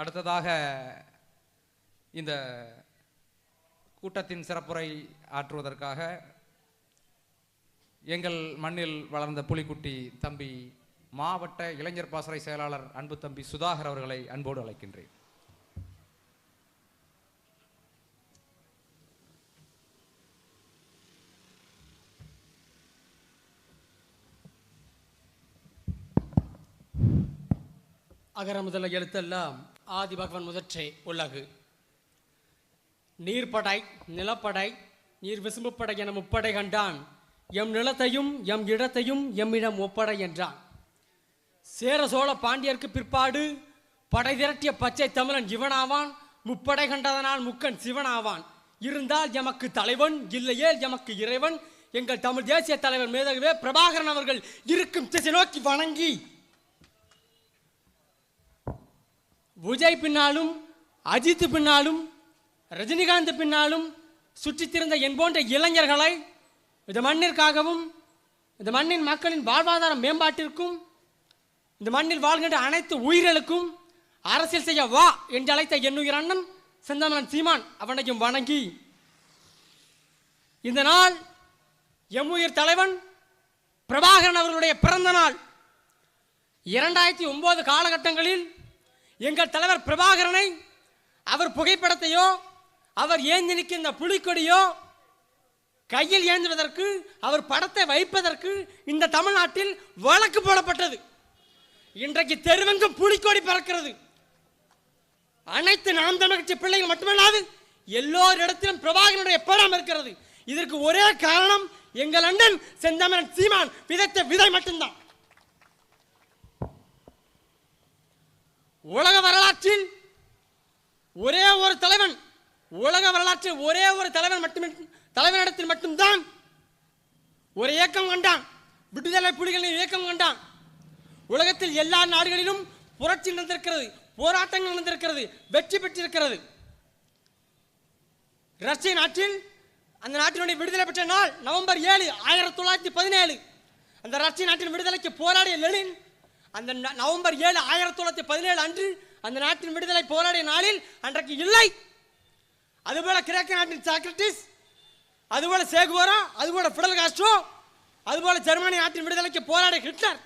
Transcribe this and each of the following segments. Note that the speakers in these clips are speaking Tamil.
அடுத்ததாக இந்த கூட்டத்தின் சிறப்புரை ஆற்றுவதற்காக எங்கள் மண்ணில் வளர்ந்த புலிக்குட்டி தம்பி மாவட்ட இளைஞர் பாசறை செயலாளர் அன்பு தம்பி சுதாகர் அவர்களை அன்போடு அழைக்கின்றேன். அகர முதல எழுத்தெல்லாம் ஆதி பகவன் முதற்றே உலகு. நீர்படை நிலப்படை நீர் விசும்புப்படை என முப்படை கண்டான். எம் நிலத்தையும் எம் இடத்தையும் எம்மிடம் ஒப்படை என்றான். சேர சோழ பாண்டியர்க்கு பிற்பாடு படை திரட்டிய பச்சை தமிழன் இவனாவான். முப்படை கண்டதனால் முக்கன் சிவனாவான். இருந்தால் எமக்கு தலைவன், இல்லையே எமக்கு இறைவன். எங்கள் தமிழ் தேசிய தலைவர் மேதகவே பிரபாகரன் அவர்கள் இருக்கும் திசை நோக்கி வணங்கி விஜய் பின்னாலும் அஜித் பின்னாலும் ரஜினிகாந்த் பின்னாலும் சுற்றித்திருந்த என் போன்ற இளைஞர்களை இந்த மண்ணிற்காகவும் இந்த மண்ணின் மக்களின் வாழ்வாதார மேம்பாட்டிற்கும் இந்த மண்ணில் வாழ்கின்ற அனைத்து உயிர்களுக்கும் அரசியல் செய்ய வா என்று அழைத்த என்னுயிர் அண்ணன் செந்தமலன் சீமான் அவனையும் வணங்கி இந்த நாள் எம்முயிர் தலைவன் பிரபாகரன் அவர்களுடைய பிறந்த நாள். 2009 காலகட்டங்களில் எங்கள் தலைவர் பிரபாகரனை அவர் புகைப்படத்தையோ அவர் ஏந்தி நிற்கின்ற புலிக்கொடியோ கையில் ஏந்துவதற்கு அவர் படத்தை வைப்பதற்கு இந்த தமிழ்நாட்டில் வழக்கு போடப்பட்டது. இன்றைக்கு தெருவெங்கும் புலிக்கொடி பறக்கிறது. அனைத்து நாம் தமிழ் கட்சி பிள்ளைகள் மட்டுமல்லாது எல்லோரிடத்திலும் பிரபாகரனுடைய படம் இருக்கிறது. இதற்கு ஒரே காரணம் எங்கள் அண்ணன் செந்தமலன் சீமான் விதைத்த விதை மட்டும்தான். உலக வரலாற்றில் ஒரே ஒரு தலைவன் தலைவனிடத்தில் மட்டும்தான் ஒரு இயக்கம் கண்டான். விடுதலை புலிகளின் இயக்கம் கண்டான். உலகத்தில் எல்லா நாடுகளிலும் புரட்சி நடந்திருக்கிறது, போராட்டங்கள் நடந்திருக்கிறது, வெற்றி பெற்றிருக்கிறது. ரஷ்ய நாட்டில் அந்த நாட்டினுடைய விடுதலை பெற்ற நாள் நவம்பர் 7, 1917. அந்த ரஷ்ய நாட்டின் விடுதலைக்கு போராடிய லெனின் அந்த நவம்பர் 7, 1917 அன்று அந்த நாட்டின் விடுதலை போராடிய நாளில் அன்றைக்கு இல்லை. அதுபோல கிரேக்க நாட்டின் சாக்ரட்டிஸ், அதுபோல சேகுவாரா, அதுபோல பிடல் காஸ்ட்ரோ, அதுபோல ஜெர்மனி நாட்டின் விடுதலைக்கு போராடிய ஹிட்லர்,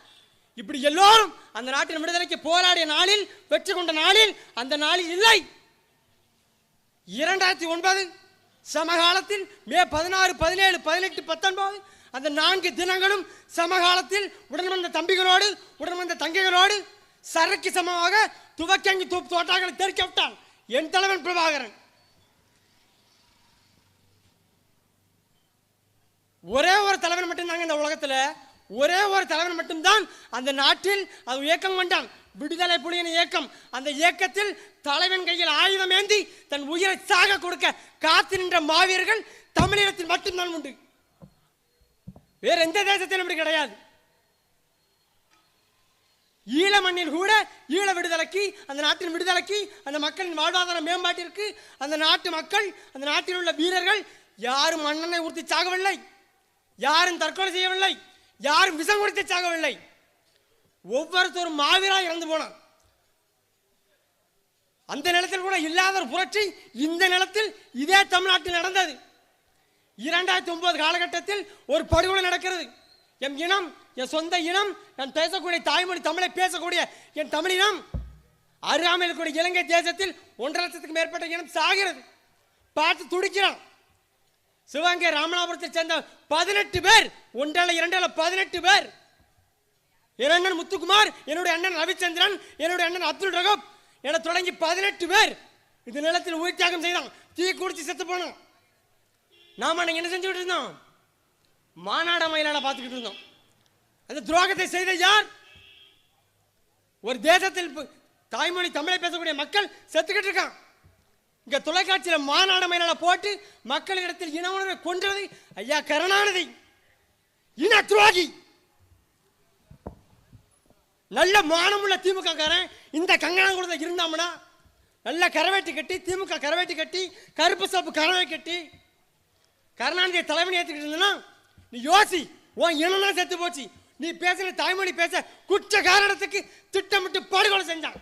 இப்படி எல்லோரும் அந்த நாட்டின் விடுதலைக்கு போராடிய நாளில் வெற்றி கொண்ட நாளில் அந்த நாளில் இல்லை. 2009 சமகாலத்தில் மே 16, 17, 18, 19 அந்த 4 தினங்களும் சமகாலத்தில் உடன் வந்த தம்பிகளோடு உடன் வந்த தங்கைகளோடு சரக்கு சமமாக துவக்கங்கி தோட்டாக்களை தெரிக்க விட்டான் என் தலைவன் பிரபாகரன். ஒரே ஒரு தலைவன் மட்டும்தாங்க இந்த உலகத்தில், ஒரே ஒரு தலைவன் மட்டும்தான் அந்த நாட்டில் அது இயக்கம் கொண்டான், விடுதலை புலியின் இயக்கம். அந்த இயக்கத்தில் தலைவன் கையில் ஆயுதம் ஏந்தி தன் உயிரை சாக கொடுக்க காத்து நின்ற மாவீரர்கள் தமிழகத்தில் மட்டும்தான் உண்டு. வேற எந்த தேசத்திலும் இப்படி கிடையாது. ஈழ மண்ணில் கூட ஈழ விடுதலைக்கு, அந்த நாட்டின் விடுதலைக்கு, அந்த மக்களின் வாழ்வாதார மேம்பாட்டிற்கு அந்த நாட்டு மக்கள், அந்த நாட்டில் உள்ள வீரர்கள் யாரும் மண்ணெண்ணை ஊற்றி சாகவில்லை, யாரும் தற்கொலை செய்யவில்லை, யாரும் விஷம் குடித்து சாகவில்லை. ஒவ்வொருத்தரும் மாவீராக இறந்து போனான். அந்த நிலத்தில் கூட இல்லாத ஒரு புரட்சி இந்த நிலத்தில் இதே தமிழ்நாட்டில் நடந்தது. 2009 காலகட்டத்தில் ஒரு படுகொலை நடக்கிறது. என் இனம், என் சொந்த இனம், நான் பேசக்கூடிய தாய்மொழி தமிழை பேசக்கூடிய என் தமிழினம் அருகாமையில் கூடிய இலங்கை தேசத்தில் 1.5 லட்சத்துக்கு மேற்பட்ட இனம் சாகிறது. பார்த்து துடிக்கிறான். சிவகங்கை ராமநாதபுரத்தை சேர்ந்த 18 பேர், 1 2 18 பேர். என் அண்ணன் முத்துக்குமார், என்னுடைய அண்ணன் ரவிச்சந்திரன், என்னுடைய அண்ணன் அப்துல் ரகப் என தொடங்கி 18 பேர் இந்த நிலத்தில் உயிர் தியாகம் செய்தான். தீ குடிச்சு செத்து போனோம். நாம என்ன செஞ்சுக்கிட்டு இருந்தோம்? மாநாட மயிலாட பார்த்துக்கிட்டு இருந்தோம். அந்த துரோகத்தை செய்த யார்? ஒரு தேசத்தில் தாய்மொழி தமிழை பேசக்கூடிய மக்கள் செத்துக்கிட்டு இருக்கான். இங்க தொலைக்காட்சியில் மாநாட மயிலாட போட்டு மக்களிடத்தில் இன உணர்வை கொன்றது ஐயா கருணாநிதி. இன துரோகி. நல்ல மானமுள்ள திமுக காரன் இந்த கங்கணாங்குளத்தில் இருந்தாமனா நல்ல கரவேட்டி கட்டி, திமுக கரவேட்டி கட்டி, கருப்பு சப்பு கரவை கட்டி கருணாநிதியை தலைவனை ஏற்றுக்கிட்டு இருந்தனா நீ யோசி. உன் இனம் செத்து போச்சு. நீ பேசுற தாய்மொழி பேச குற்ற காரணத்துக்கு திட்டமிட்டு படுகொலை செஞ்சான்.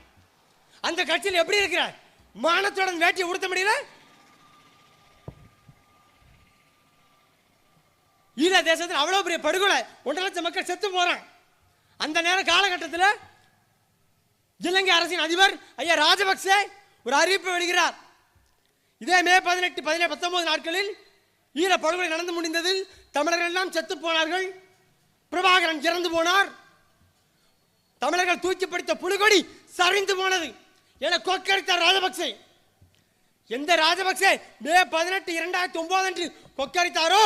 அந்த கட்சியில் எப்படி இருக்கிறார்? மானத்தோட வேட்டியை உடுத்த முடியல. ஈழ தேசத்தில் அவ்வளவு பெரிய படுகொலை, 1 லட்சம் மக்கள் செத்து போறான். அந்த நேர காலகட்டத்தில் இலங்கை அரசின் அதிபர் ஐயா ராஜபக்சே ஒரு அறிவிப்பு வெளியிடுகிறார். இதே மே 18, 17, 19 நாட்களில் ஈழ படுகொலை நடந்து முடிந்தது. தமிழர்கள் எல்லாம் செத்து போனார்கள். பிரபாகரன் இறந்து போனார். தமிழர்கள் தூக்கி பிடித்த புலிகொடி சரிந்து போனது என கொக்கரித்தார் ராஜபக்சே. எந்த ராஜபக்சே மே 18, 2009 அன்று கொக்கரித்தாரோ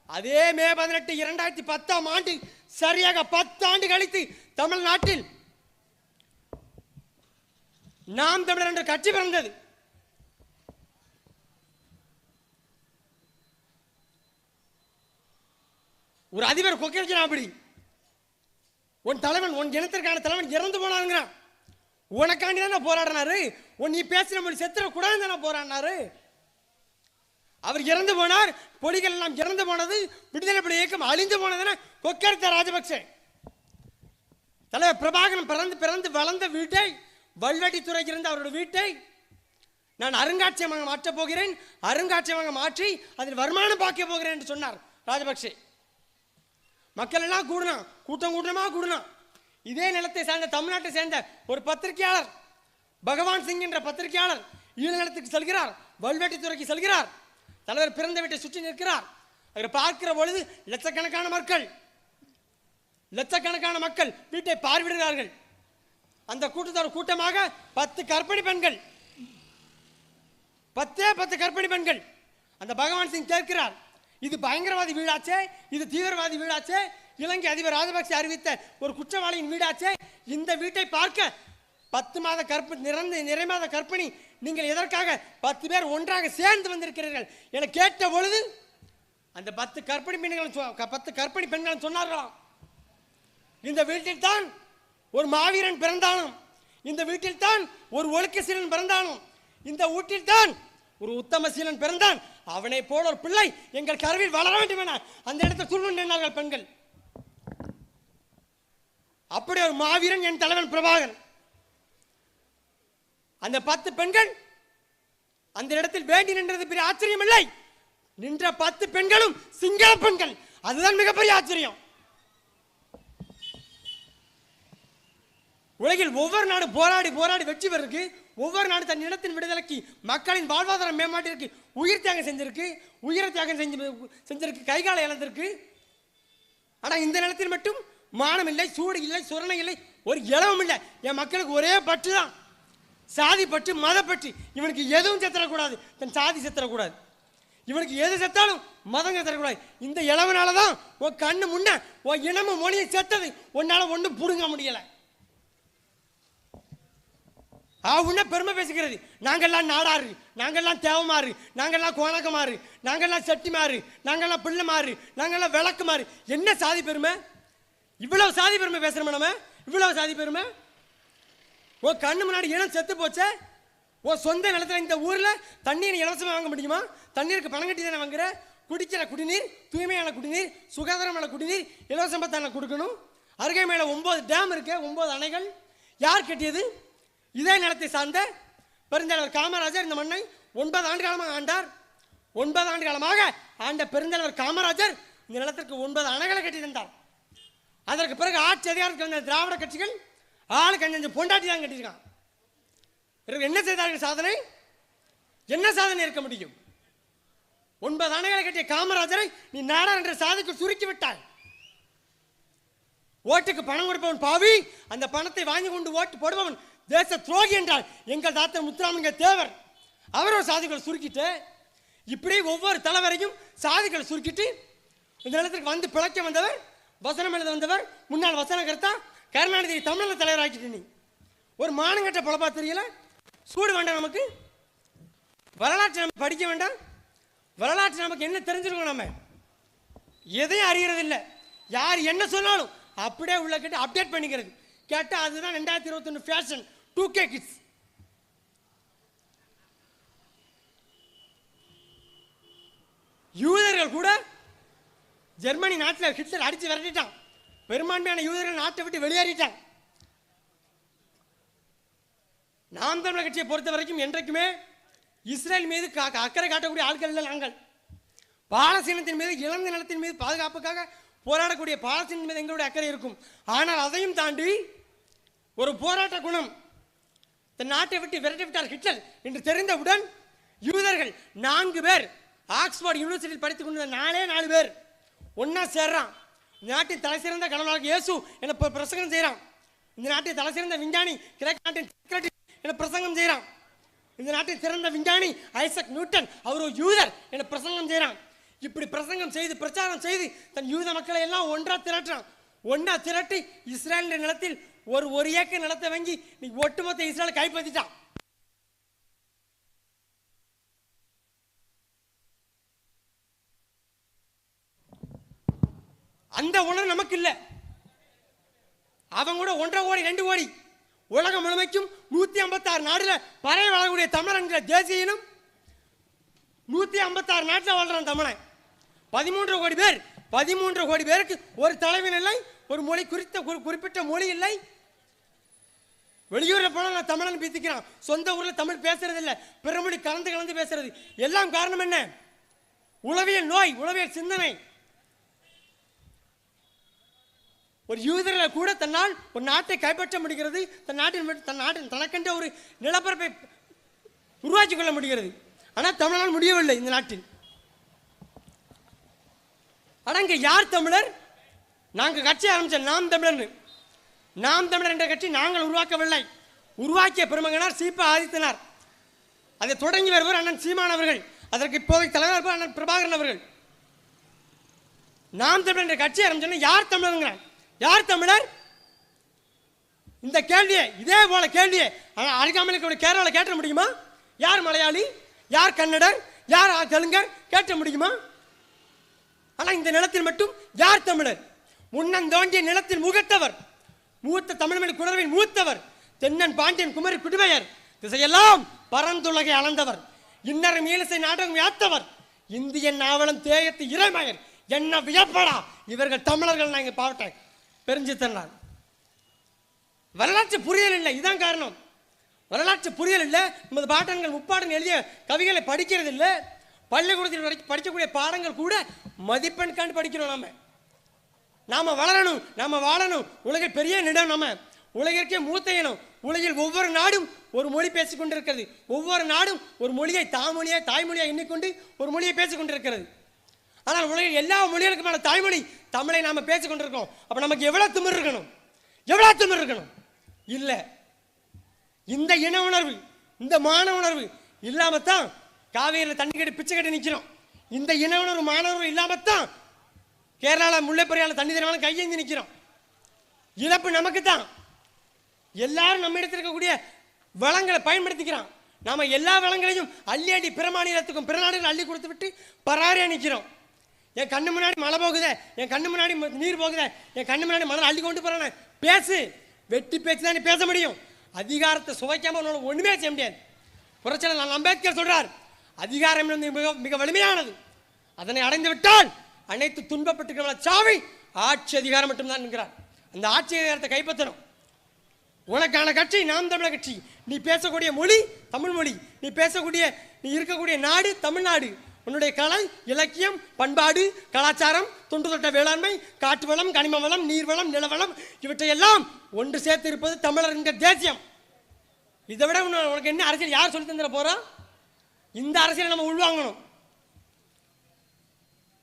அதே மே 18, 2010 ஆண்டு சரியாக 10 ஆண்டு கழித்து தமிழ்நாட்டில் நாம் தமிழர் என்ற கட்சி பிறந்தது. ஒரு அதிபர் கொக்கரிக்கிறான். அப்படி உன் தலைவன், உன் இனத்திற்கான தலைவன் இறந்து போனாங்கிறான். உனக்காண்டி தானே போராடினாரு. நீ பேசுற மொழி செத்துற கூடாது தானே போராடினாரு. அவர் இறந்து போனார். பொலிகள் எல்லாம் இறந்து போனது. விடுதலை புலி இயக்கம் அழிந்து போனதுன்னா கொக்கரித்த ராஜபக்சே. தலைவர் பிரபாகரன் பிறந்து வளர்ந்த வீட்டை, வல்வெட்டித்துறை இருந்த அவருடைய வீட்டை நான் அருங்காட்சியமாக மாற்றப் போகிறேன், அருங்காட்சியமாக மாற்றி அதில் வருமானம் பார்க்க போகிறேன் என்று சொன்னார் ராஜபக்சே. மக்கள் எல்லாம் கூடினான், கூட்டமாக கூடினான். இதே நிலத்தை சேர்ந்த, தமிழ்நாட்டை சேர்ந்த ஒரு பத்திரிகையாளர் பகவான் சிங் என்ற பத்திரிகையாளர் ஈழ நிலத்துக்கு செல்கிறார், வல்வெட்டித்துறைக்கு செல்கிறார். தலைவர் பிறந்த வீட்டை சுற்றி நிற்கிறார். அவரை பார்க்கிற பொழுது லட்சக்கணக்கான மக்கள் வீட்டை பார்வையிடுகிறார்கள். அந்த கூட்டத்தோட கூட்டமாக 10 கர்ப்பிணி பெண்கள், 10 கர்ப்பிணி பெண்கள். அந்த பகவான் சிங் கேட்கிறார், இது பயங்கரவாதி வீடாச்சே, இது தீவிரவாதி வீடாச்சே, இலங்கை அதிபர் ராஜபக்சே அறிவித்த ஒரு குற்றவாளியின் வீடாச்சே, இந்த வீட்டை பார்க்க 10 மாத நிறைமாத கர்ப்பிணி நீங்கள் எதற்காக 10 பேர் ஒன்றாக சேர்ந்து வந்திருக்கிறீர்கள் என கேட்ட பொழுது அந்த 10 கர்ப்பிணி பெண்கள் சொன்னார்களாம், இந்த வீட்டில் தான் ஒரு மாவீரன் பிறந்தானும், இந்த வீட்டில் தான் ஒரு ஒழுக்கசீலன் பிறந்தானும், இந்த வீட்டில் தான் ஒரு உத்தமசீலன் பிறந்தான், அவனை போல ஒரு பிள்ளை எங்கள் கருவில் வளர வேண்டும் என அந்த இடத்தை சொல்லுங்கள் பெண்கள். அப்படி ஒரு மாவீரன் என் தலைவன் பிரபாகரன். அந்த 10 பெண்கள் அந்த இடத்தில் வேண்டி நின்றது பெரிய ஆச்சரியம் இல்லை. நின்ற 10 பெண்களும் சிங்கள பெண்கள். அதுதான் மிகப்பெரிய ஆச்சரியம். உலகில் ஒவ்வொரு நாடு போராடி வெற்றி பெற்றிருக்கு. ஒவ்வொரு நாடு தன் இனத்தின் விடுதலைக்கு, மக்களின் வாழ்வாதார மேம்பாட்டிற்கு உயிர் தியாகம் செஞ்சிருக்கு, கைகால இழந்திருக்கு. ஆனா இந்த நிலத்தில் மட்டும் மானம் இல்லை, சூடு இல்லை, சுரணை இல்லை, ஒரு இளவும் இல்லை. என் மக்களுக்கு ஒரே பற்று தான், சாதி பற்று, மத பற்று. இவனுக்கு எதுவும் செத்துறக்கூடாது, தன் சாதி செத்துறக்கூடாது. இவனுக்கு எது செத்தாலும் மதம் செத்துறக்கூடாது. இந்த இளவனாலதான் உன் கண்ணு முன்ன உன் இனமும் மொழியை செத்தது. உன்னால ஒன்றும் புடுங்க முடியல. உன்ன பெருமை பேசுகிறது. நாங்கள்லாம் நாடாறு, நாங்கள்லாம் தேவமாறு, நாங்கள்லாம் கோணக்கமாறு, நாங்கள்லாம் செட்டிமாறு, நாங்கள்லாம் பிள்ளைமாறு, நாங்கள்லாம் விளக்குமாறு. என்ன சாதி பெருமை? இவ்வளவு சாதி பெருமை பேசுறோம் நம்ம. இவ்வளவு சாதி பெருமை. உன் கண்ணு முன்னாடி இனம் செத்து போச்சே. உன் சொந்த நிலத்தில் இந்த ஊரில் தண்ணீர் இலவசமாக வாங்க முடியுமா? தண்ணீருக்கு பணம் கட்டி தானே வாங்குற. குடிக்கிற குடிநீர், தூய்மையான குடிநீர், சுகாதாரமான குடிநீர் இலவசமாக தானே கொடுக்கணும். அருகே மேலே 9 டேம் இருக்கு, 9 அணைகள். யார் கட்டியது? இதே நிலத்தை சார்ந்த பெருந்தலைவர் காமராஜர் இந்த மண்ணை 9 ஆண்டு காலமாக ஆண்டார். 9 ஆண்டு காலமாக ஆண்ட பெருந்தலைவர் காமராஜர் இந்த நிலத்திற்கு 9 அணைகளை கட்டி தந்தார். அதற்கு பிறகு ஆட்சி அதிகாரத்துக்கு வந்த திராவிட கட்சிகள் ஆளுக்கு 5 பொண்டாட்டி தான் கட்டியிருக்கான். என்ன செய்தார்கள் சாதனை? என்ன சாதனை இருக்க முடியும்? 9 அணைகளை கட்டிய காமராஜரை நீ நாடார் என்ற சாதிக்கு சுருக்கி விட்டாய். ஓட்டுக்கு பணம் கொடுப்பவன் பாவி, அந்த பணத்தை வாங்கி கொண்டு ஓட்டு போடுபவன் தேச துரோகி என்றால் எங்கள் தாத்தர் முத்துராமலிங்க தேவர். அவரோட சாதிகளை சுருக்கிட்டு இப்படி ஒவ்வொரு தலைவரையும் சாதிகளை சுருக்கிட்டு இந்த நிலத்திற்கு வந்து பிழைக்க வந்தவர், வசனம் எழுத வந்தவர், முன்னாள் வசன கர்த்தா கருணாநிதி தமிழக தலைவராக்கிட்டு. நீ ஒரு மானங்கட்ட பொழப்பா தெரியல. சூடு வேண்டாம் நமக்கு. வரலாற்று நம்ம படிக்க வேண்டாம். வரலாற்று நமக்கு என்ன தெரிஞ்சிருக்கோம்? நம்ம எதையும் அறிகிறது இல்லை. யார் என்ன சொன்னாலும் அப்படியே உள்ள கேட்டு அப்டேட் பண்ணிக்கிறது. கேட்டால் அதுதான் 2021 ஃபேஷன் 2K கிட்ஸ். யூதர்கள் கூட ஜெர்மனி நாட்டில் ஹிட்லர் அடித்து விரட்டிட்டான். பெரும்பான்மையான யூதர்கள் நாட்டை விட்டு வெளியேறிட்டான். நாம் தமிழர் கட்சியை பொறுத்த வரைக்கும் என்றைக்குமே இஸ்ரேல் மீது அக்கறை காட்டக்கூடிய ஆட்கள் இல்லை. நாங்கள் பாலஸ்தீனத்தின் மீது, இழந்த நிலத்தின் மீது பாதுகாப்புக்காக போராடக்கூடிய பாலஸ்தீன் மீது எங்களுடைய அக்கறை இருக்கும். ஆனால் அதையும் தாண்டி ஒரு போராட்ட குணம் தன் நாட்டை விட்டு விரட்டி விட்டார் ஹிட்லர் என்று தெரிந்தவுடன் யூதர்கள் 4 பேர் ஆக்ஸ்போர்ட் யூனிவர்சிட்டியில் படித்துக் கொண்ட 4 பேர் ஒன்னா சேர்றான். இந்த நாட்டின் தலை சிறந்த கடவுளாக இயேசு என பிரசங்கம் செய்யறான். இந்த நாட்டின் தலை சிறந்த விஞ்ஞானி கிரேக்க நாட்டின் என பிரசங்கம் செய்யறான். இந்த நாட்டின் சிறந்த விஞ்ஞானி ஐசக் நியூட்டன் அவர் ஒரு யூதர் என பிரசங்கம் செய்யறான். இப்படி பிரசங்கம் செய்து பிரச்சாரம் செய்து தன் யூத மக்களை எல்லாம் ஒன்றா திரட்டுறான். ஒன்றா திரட்டி இஸ்ரேல் நிலத்தில் ஒரு ஏக்கர் நிலத்தை வாங்கி ஒட்டுமொத்த இஸ்ரேலை கைப்பற்றிட்டான். அந்த உணர்வு நமக்கு இல்லை. அவங்க கூட 1.5 கோடி 2 கோடி உலகம் முழுமைக்கும் 156 நாடுல பறவை வாழக்கூடிய தமிழ் என்கிற தேசிய இனம் 156 நாட்டில் வாழ்றான் தமிழன். 13 கோடி பேர், 13 கோடி பேருக்கு ஒரு தலைவன் இல்லை, ஒரு மொழி குறிப்பிட்ட மொழி இல்லை. வெளியூரில் போனால் நான் தமிழன் பேசிக்கிறான், சொந்த ஊரில் தமிழ் பேசுறது இல்லை, பிற மொழி கலந்து பேசுறது. எல்லாம் காரணம் என்ன? உளவியல் நோய், உளவியல் சிந்தனை. ஒரு யூதர்களை கூட தன்னால் ஒரு நாட்டை கைப்பற்ற முடிகிறது, தனக்கென்ற ஒரு நிலப்பரப்பை உருவாக்கி கொள்ள முடிகிறது. ஆனால் தமிழனால் முடியவில்லை இந்த நாட்டில். அடங்க யார் தமிழர்? நாங்கள் கட்சி ஆரம்பிச்ச நாம் தமிழர். நாம் தமிழர் என்ற கட்சி நாங்கள் உருவாக்கவில்லை. உருவாக்கிய பெருமகனார் சீபா ஆதித்தனார். அதை தொடங்கி வருவர் அண்ணன் சீமான் அவர்கள். அதற்கு இப்போதைய தலைவர் அண்ணன் பிரபாகரன் அவர்கள். நாம் தமிழர் என்ற கட்சி ஆரம்பிச்சோன்னா யார் தமிழர்? யார் தமிழர்? இந்த கேள்வியை, இதே போல கேள்வியை அருகாமையில் கேரளாவில் கேட்ட முடியுமா? யார் மலையாளி, யார் கன்னடர், யார் தெலுங்கர் கேட்ட முடியுமா? ஆனால் இந்த நிலத்தில் மட்டும் யார் தமிழர்? முன்னந்தோண்டிய நிலத்தில் முகத்தவர், மூத்த தமிழ்மொழி குணர்வின் மூத்தவர், தென்னன் பாண்டியன் குமரி குடிமையர், திசையெல்லாம் பரந்துலகை அளந்தவர், இன்னரும் ஈழசை நாடகம் யாத்தவர், இந்திய நாவலம் தேயத்து இறைமயர், என்ன வியப்படா இவர்கள் தமிழர்கள். நான் இங்கே பாவட்டேன் பெருஞ்சித்தனார். வரலாற்று புரியல் இல்லை, இதுதான் காரணம். வரலாற்று புரியல் இல்லை. நமது பாட்டங்கள் முப்பாடன் எழுதிய கவிகளை படிக்கிறது இல்லை. பள்ளிக்கூடத்தில் படிக்கக்கூடிய பாடங்கள் கூட மதிப்பெண் காண்டு படிக்கிறோம். நாம வளரணும், நாம வாழணும். உலகில் பெரிய நிடம், நம்ம உலகிற்கே மூத்த இனம். உலகில் ஒவ்வொரு நாடும் ஒரு மொழி பேசிக் கொண்டிருக்கிறது. ஒவ்வொரு நாடும் ஒரு மொழியை தாய்மொழியை எண்ணிக்கொண்டு ஒரு மொழியை பேசிக் கொண்டிருக்கிறது. ஆனால் உலகில் எல்லா மொழிகளுக்குமான தாய்மொழி தமிழை நாம பேசிக் கொண்டிருக்கோம். அப்ப நமக்கு எவ்வளவு திமிர் இருக்கணும்? எவ்வளவு திமிர் இருக்கணும்? இல்ல, இந்த இன உணர்வு, இந்த மான உணர்வு இல்லாமத்தான் காவேரியில் தண்ணி கட்டி பிச்சை கட்டி நிற்கிறோம். இந்த இன உணர்வு மாணவர்கள் இல்லாமத்தான் கேரளாவில் முல்லைப்பெரியால தண்ணி தரவாலும் கையேந்தி நிற்கிறோம். இழப்பு நமக்கு தான். எல்லாரும் நம்ம இடத்தில் இருக்கக்கூடிய வளங்களை பயன்படுத்திக்கிறோம். நாம எல்லா வளங்களையும் அள்ளி அடி பிற மாநிலத்துக்கும் பிற நாடுகள் அள்ளி கொடுத்து விட்டு பராரியா நிற்கிறோம். என் கண்ணு முன்னாடி மழை போகுது, என் கண்ணு முன்னாடி நீர் போகுது, என் கண்ணு முன்னாடி மழை அள்ளி கொண்டு போறானே. பேசு, வெட்டி பேச்சு தான் நீ பேச முடியும். அதிகாரத்தை சுவைக்காம உன்னால ஒண்ணுமே செய்ய முடியாது. புரட்சியாளர் அம்பேத்கர் சொல்றார், அதிகாரம் மிக வலிமையானது, அதனை அடைந்து விட்டால் அனைத்து துன்பப்பட்டுக்கிற சாவி ஆட்சி அதிகாரம் மட்டும்தான் என்கிறார். அந்த ஆட்சி அதிகாரத்தை கைப்பற்றணும். உனக்கான கட்சி நாம் தமிழர் கட்சி. நீ பேசக்கூடிய மொழி தமிழ் மொழி, நீ இருக்கக்கூடிய நாடு தமிழ்நாடு. உன்னுடைய கலை, இலக்கியம், பண்பாடு, கலாச்சாரம், தொன்று தொட்ட வேளாண்மை, காற்று வளம், கனிம வளம், நீர்வளம், நிலவளம், இவற்றையெல்லாம் ஒன்று சேர்த்து இருப்பது தமிழர் என்கிற தேசியம். இதை விட உனக்கு என்ன அரசியல் யார் சொல்லி தந்துட போறா? இந்த அரசியலை நம்ம உள்வாங்கணும்.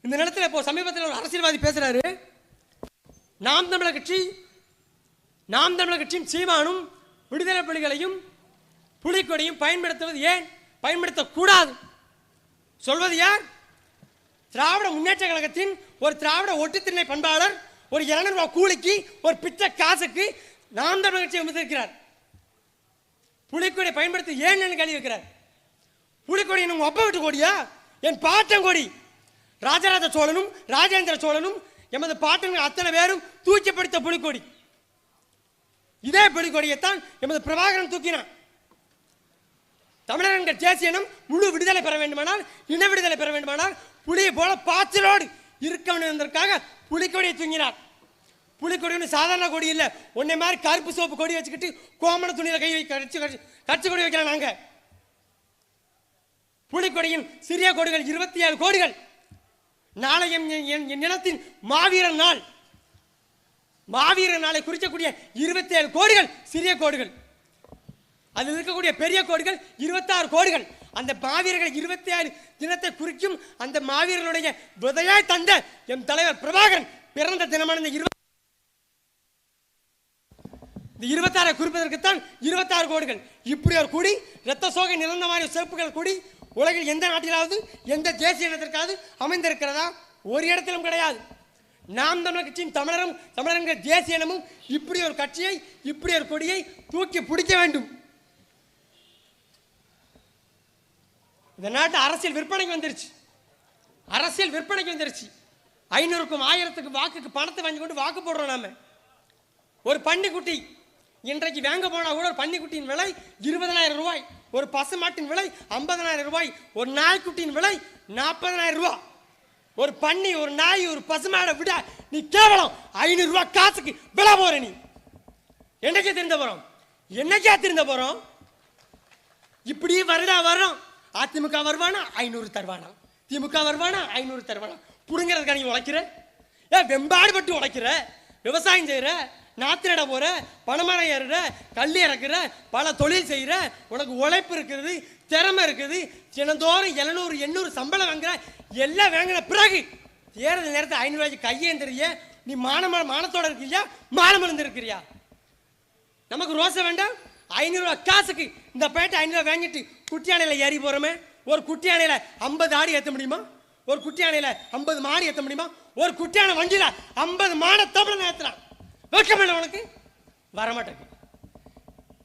இந்த நேரத்தில் இப்போ சமீபத்தில் ஒரு அரசியல்வாதி பேசுறாரு, நாம் தமிழர் கட்சியும் சீமானும் விடுதலை புலிகளையும் புலிக்கொடியும் பயன்படுத்துவது ஏன், பயன்படுத்தக்கூடாது சொல்வது யார்? திராவிட முன்னேற்ற கழகத்தின் ஒரு திராவிட ஒட்டுத்திணை பண்பாளர் ஒரு 200 ரூபாய் கூலிக்கு, ஒரு பிச்சை காசுக்கு நாம் தமிழர் கட்சியை விமர்சிக்கிறார். புலிக்கொடியை பயன்படுத்தி ஏன் கேள்வி வைக்கிறார். புலிக்கொடி உங்க அப்பா வீட்டு கொடியா? என் பாட்டன் கொடி. ராஜராஜ சோழனும் ராஜேந்திர சோழனும் எமது பாட்டன்கள் அத்தனை பேரும் தூக்கி பிடித்த புலிக்கொடி. இதே புலிக்கொடியைத்தான் எமது பிரபாகரன் தூக்கினான். தமிழர் என்ற தேசிய இனம் முழு விடுதலை பெற வேண்டுமானால், இன விடுதலை பெற வேண்டுமானால் புலியை போல பாய்ச்சலோடு இருக்க வேண்டும் என்பதற்காக புலிக்கொடியை தூங்கினார். புலிக்கொடி சாதாரண கொடி இல்லை, உன்னை மாதிரி கருப்பு சோப்பு கொடி வச்சுக்கிட்டு கோமண துணியில கை கட்சி கொடி வைக்கலாம். நாங்க புலிக்கொடியின் சிறிய கோடுகள் 27 கோடிகள். நாளை என் இனத்தின் மாவீரர் நாள், மாவீரர் நாளை குறிக்கக்கூடிய 27 கோடிகள் சிறிய கோடுகள். அதில் இருக்கக்கூடிய பெரிய கோடுகள் 26 கோடுகள். அந்த மாவீரர்கள் 27 தினத்தை குறிக்கும். அந்த மாவீரர்களுடைய விதையாய் தந்த எம் தலைவர் பிரபாகரன் பிறந்த தினமான இந்த 26 குறிப்பதற்குத்தான் 26 கோடுகள். இப்படி ஒரு கொடி, இரத்த சோகை நிறந்த மாதிரி சிறப்புகள் கொடி உலகில் எந்த நாட்டிலாவது எந்த தேசிய இனத்திற்காவது அமைந்திருக்கிறதா? ஒரு இடத்திலும் கிடையாது. நாம் தமிழர் கட்சியின் தமிழர் தேசிய இனமும் இப்படி ஒரு கட்சியை, இப்படி ஒரு கொடியை தூக்கி பிடிக்க வேண்டும். இந்த நாட்டு அரசியல் விற்பனைக்கு வந்துருச்சு, அரசியல் விற்பனைக்கு வந்துருச்சு. 500க்கும் 1000க்கும் வாக்குக்கு பணத்தை வாங்கி கொண்டு வாக்கு போடுறோம். நாம ஒரு பன்னிக்குட்டி இன்றைக்கு வாங்க போனா கூட ஒரு பன்னிக்குட்டியின் விலை 20,000 ரூபாய், ஒரு பசுமாட்டின் விலை 50,000 ரூபாய், ஒரு நாய்க்குட்டியின் விலை 40,000 ரூபாய். ஒரு பன்னி, ஒரு நாய், ஒரு பசுமாடை விட நீ கேவலம் 500 ரூபாய் காசுக்கு விலை போற. நீ என்னைக்கே திருந்த போறோம், என்னைக்கே திருந்த போறோம்? இப்படி வருடா வரோம். அதிமுக வருவானா 500 தருவானா, திமுக வருவானா 500 தருவானா. புடுங்கிறதுக்கா நீ உழைக்கிற? வெம்பாடு பட்டு உழைக்கிற, விவசாயம் செய்யற, நாத்து நட போற, பணமரம் ஏறுற, கல்லி இறக்குற, பல தொழில் செய்யற, உனக்கு உழைப்பு இருக்குது, திறமை இருக்குது. தினந்தோறும் 700 800 சம்பளம் வாங்குற. எல்லாம் வாங்கின பிறகு தேர்தல் நேரத்தை 500 ரூபாய்க்கு கையேந்திரிய. நீ மானத்தோட இருக்கிறியா, மானம் இருந்து இருக்கிறியா? நமக்கு ரோசை வேண்டாம். 500 ரூபாய் காசுக்கு இந்த பேட்டை 500 ரூபாய் வாங்கிட்டு குட்டி யானையில ஏறி போறோமே. ஒரு குட்டி யானையில 50 ஆடி ஏற்ற முடியுமா? ஒரு குட்டி யானையில 50 மாடி ஏற்ற முடியுமா? ஒரு குட்டி யானை வண்டியில 50 மாட தமிழ் ஏற்றுறான். வெக்கம் இல்லை உனக்கு? வரமாட்டேங்க.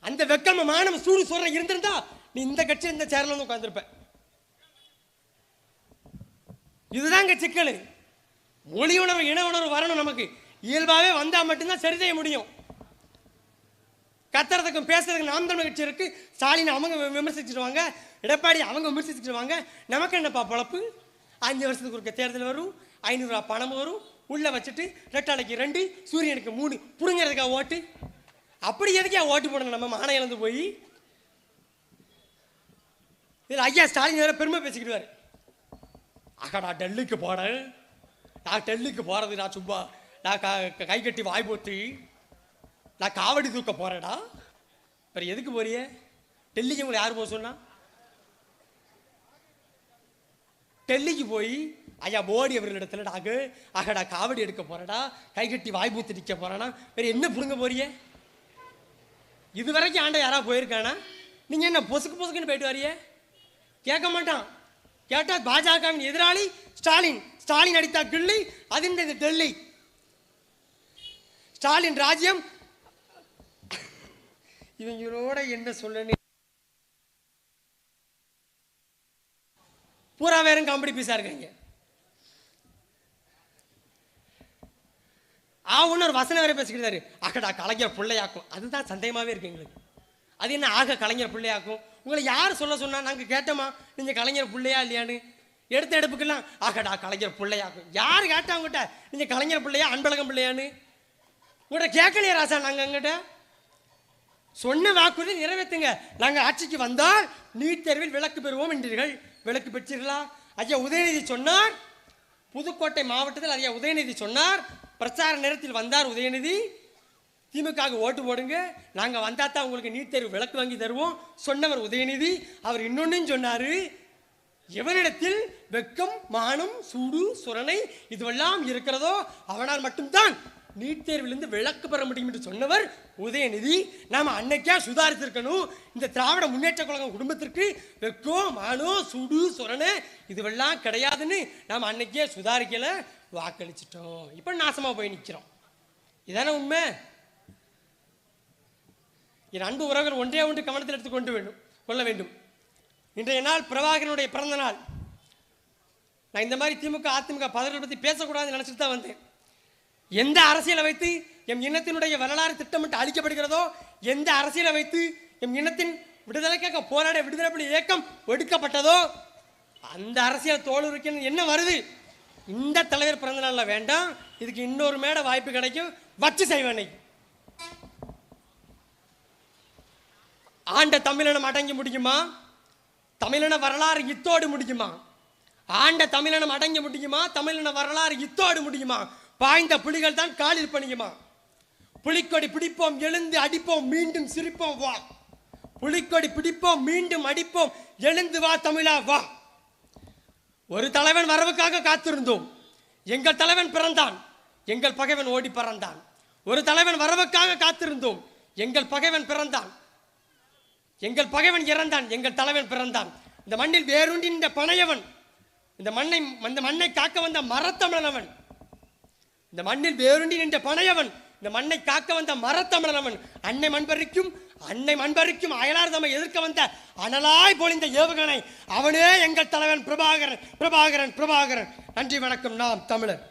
அந்த வெக்கம் மானம் சூடு சொல்ற இருந்திருந்தா நீ இந்த கட்சி இந்த சேர்ல வந்து உட்கார்ந்துருப்ப. இதுதாங்க சிக்கல். மொழி உணர்வு, இன உணர்வு வரணும். நமக்கு இயல்பாவே வந்தா மட்டும்தான் சரி செய்ய முடியும். கத்துறதுக்கும் பேசுறதுக்கு நாம் தமிழர் கட்சி இருக்கு. ஸ்டாலின் அவங்க விமர்சிச்சிருவாங்க, எடப்பாடி அவங்க விமர்சிச்சிருவாங்க. நமக்கு என்னப்பா பொழப்பு? 5 வருஷத்துக்கு ஒரு தேர்தல் வரும், 500 ரூபாய் பணம் வரும், உள்ள வச்சுட்டு ரெட்டாளைக்கு 2, சூரியனுக்கு 3 புடுங்கிறதுக்கா ஓட்டு? அப்படி எதுக்கா ஓட்டு போடணும்? நம்ம மானம் இழந்து போய் இதில் ஐயா ஸ்டாலின் வேற பெருமை பேசிக்கிடுவார். ஆகா நான் டெல்லிக்கு போறேன், நான் டெல்லிக்கு போறது, நான் சும்மா நான் கை கட்டி வாய் போட்டு நான் காவடி தூக்க போறேடா. அப்புறம் எதுக்கு போறிய? டெல்லிக்கு உங்களை யார் போக சொன்னா? டெல்லிக்கு போய் ஐயா மோடி அவர்களிடத்துல ஆகடா காவடி எடுக்க போறடா, கை கட்டி வாய் பூத்து நிற்க போறானா, வேற என்ன புடுங்க போறிய? இதுவரைக்கும் ஆண்ட யாரா போயிருக்கானா? நீங்க என்ன பொசுக்கு பொசுக்குன்னு போயிட்டு வரிய? கேட்க மாட்டான். கேட்டா பாஜகவின் எதிராளி ஸ்டாலின், ஸ்டாலின் அடித்தா கிள்ளி, அது இந்த டெல்லி ஸ்டாலின் ராஜ்யம். இவங்களோட என்ன சொல்ல? பூரா வேறும் காமெடி பீஸா இருக்காங்க. ஒரு வசனம் வேற பேசிக்கிட்டாரு, ஆகடா கலைஞர் பிள்ளையாக்கும். அதுதான் சந்தேகமாவே இருக்கு எங்களுக்கு. அது என்ன ஆக கலைஞர் பிள்ளையாக்கும்? உங்களை யார் சொல்ல சொன்னா? நாங்க கேட்டோமா நீங்க கலைஞர் பிள்ளையா இல்லையான்னு? எடுத்த எடுப்புக்கெல்லாம் ஆகடா கலைஞர் பிள்ளையாக்கும். யாரு கேட்டா உங்ககிட்ட நீங்க கலைஞர் பிள்ளையா அன்பழகம் பிள்ளையான்னு? உங்கள்கிட்ட கேட்கலையா ராசா? நாங்க அங்கிட்ட சொன்ன வாக்குறுதி நிறைவேற்றுங்க. நாங்க ஆட்சிக்கு வந்தால் நீட் தேர்வில் விலக்கு பெறுவோம் என்றீர்கள். விலக்கு பெற்றீர்களா? ஐயா உதயநிதி சொன்னார், புதுக்கோட்டை மாவட்டத்தில் ஐயா உதயநிதி சொன்னார், பிரச்சார நேரத்தில் வந்தார் உதயநிதி, திமுக ஓட்டு போடுங்க, நாங்க வந்தா தான் உங்களுக்கு நீட் தேர்வு விலக்கு வாங்கி தருவோம் சொன்னவர் உதயநிதி. அவர் இன்னொன்னு சொன்னாரு, எவனிடத்தில் வெக்கம் மானம் சூடு சுரணை இதுவெல்லாம் இருக்கிறதோ அவனால் மட்டும்தான் நீட் தேர்விலிருந்து விலக்கு பெற முடியும் என்று சொன்னவர் உதயநிதி. நாம அன்னைக்கே சுதாரித்திருக்கணும். இந்த திராவிட முன்னேற்ற கழகம் குடும்பத்திற்கு வெக்கம் மானம் சூடு சுரணை இதுவெல்லாம் கிடையாதுன்னு நாம அன்னைக்கே சுதாரிக்கல, வாக்களிச்சிட்டோம். இப்ப நாசமா போய் நிக்கிறோம். இதான உண்மை. என் அன்பு உறவுகள் ஒன்றே ஒன்று கவனத்தில் எடுத்துக்கொண்டு கொள்ள வேண்டும். இன்றைய நாள் பிரபாகரனுடைய பிறந்த நாள். நான் இந்த மாதிரி திமுக அதிமுக பதவிகளை பற்றி பேசக்கூடாதுன்னு நினைச்சிட்டு தான் வந்தேன். எந்த அரசியலை வைத்து எம் இனத்தினுடைய வரலாறு திட்டமிட்டு அளிக்கப்படுகிறதோ, எந்த அரசியலை வைத்து எம் இனத்தின் விடுதலைக்காக போராட விடுதலை புலி இயக்கம் ஒடுக்கப்பட்டதோ அந்த அரசியல் தோல்விக்கு என்ன வருது? இந்த தலைவர் பிறந்த நாளில் வேண்டாம், இதுக்கு இன்னொரு மேடை வாய்ப்பு கிடைக்கும். வச்சு செய்வனை. ஆண்ட தமிழனம் அடங்கி முடியுமா? தமிழின வரலாறு இத்தோடு முடியுமா? ஆண்ட தமிழினம் அடங்கி முடியுமா? தமிழின வரலாறு இத்தோடு முடியுமா? பாய்ந்த புலிகள் தான் காலில் பணியுமா? புலிக்கொடி பிடிப்போம், எழுந்து அடிப்போம், மீண்டும் சிரிப்போம், வா. புலிக்கொடி பிடிப்போம், மீண்டும் அடிப்போம், எழுந்து வா தமிழா வா. ஒரு தலைவன் வரவுக்காக காத்திருந்தோம். எங்கள் தலைவன் பிறந்தான், எங்கள் பகைவன் ஓடி பறந்தான். ஒரு தலைவன் வரவுக்காக காத்திருந்தோம். எங்கள் பகைவன் பிறந்தான், எங்கள் பகைவன் இறந்தான், எங்கள் தலைவன் பிறந்தான். இந்த மண்ணில் வேரூன்றி நின்ற பனையவன், இந்த மண்ணை காக்க வந்த மரத்தமிழனவன். இந்த மண்ணில் வேரூன்றி நின்ற பனையவன், இந்த மண்ணை காக்க வந்த மரத்தமிழனவன். அன்னை மண்பறிக்கும் அயலார் தம்மை எதிர்க்க வந்த அனலாய் பொழிந்த ஏவுகணை அவனே எங்கள் தலைவன் பிரபாகரன். நன்றி, வணக்கம். நாம் தமிழர்.